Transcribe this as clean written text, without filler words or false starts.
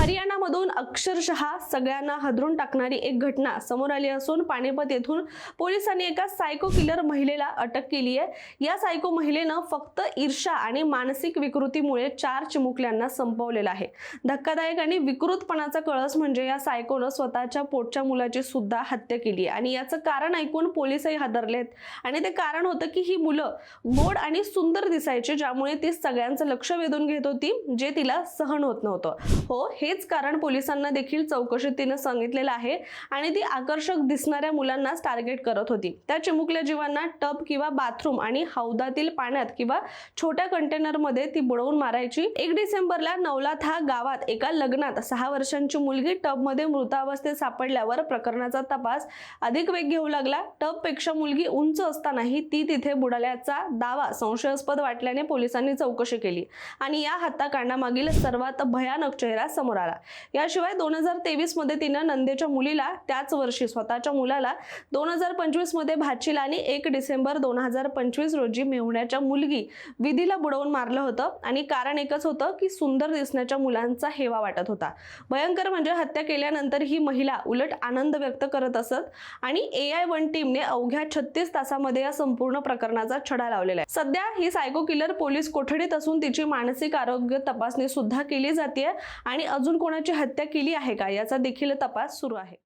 हरियाणामधून अक्षरशः सगळ्यांना हादरून टाकणारी एक घटना समोर आली असून पानिपत येथून पोलिसांनी एका सायको किलर महिलेला अटक केली आहे। या सायको महिलेनं फक्त ईर्ष्या आणि मानसिक विकृतीमुळे 4 चिमुकल्यांना संपवलेलं आहे। धक्कादायक आणि विकृतपणाचा कळस म्हणजे या सायकोनं स्वतःच्या पोटच्या मुलाची सुद्धा हत्या केली आहे आणि याचं कारण ऐकून पोलिसही हादरलेत। आणि ते कारण होतं की ही मुलं गोड आणि सुंदर दिसायची, ज्यामुळे ती सगळ्यांचं लक्ष वेधून घेत होती, जे तिला सहन होत नव्हतं। हो, हेच कारण पोलिसांना देखील चौकशीत तिने सांगितलेलं आहे आणि ती आकर्षक दिसणाऱ्या मुलांनाच टार्गेट करत होती। त्या चिमुकल्या जीवांना टब किंवा बाथरूम आणि हौदातील पाण्यात किंवा छोट्या कंटेनर मध्ये ती बुडवून मारायची। 1 डिसेंबरला नवलाथा गावात एका लग्नात 6 वर्षांची मुलगी टब मध्ये मृतावस्थेत सापडल्यावर प्रकरणाचा तपास अधिक वेग घेऊ लागला। टब पेक्षा मुलगी उंच असतानाही ती तिथे बुडाल्याचा दावा संशयास्पद वाटल्याने पोलिसांनी चौकशी केली आणि या हत्याकांडामागील सर्वात भयानक चेहरा समोर आला। याशिवाय 2023 मध्ये तिने नंदेच्या मुलीला, त्याच वर्षी स्वतःच्या मुलाला, 2025 मध्ये भाचीला आणि 1 डिसेंबर 2025 रोजी मेहुण्याच्या मुलगी विधीला बुडवून मारलं होतं आणि कारण एकच होतं की सुंदर दिसण्याच्या मुलांचा हेवा वाटत होता। भयंकर म्हणजे हत्या केल्यानंतर ही महिला उलट आनंद व्यक्त करत असत आणि AI-1 टीमने अवघ्या 36 तासामध्ये या संपूर्ण प्रकरणाचा छडा लावलेला आहे। सध्या ही सायको किलर पोलीस कोठडीत असून तिची मानसिक आरोग्य तपासणी सुद्धा केली जाते आणि अजून कोणाची हत्या केली आहे का याचा देखील तपास सुरू आहे।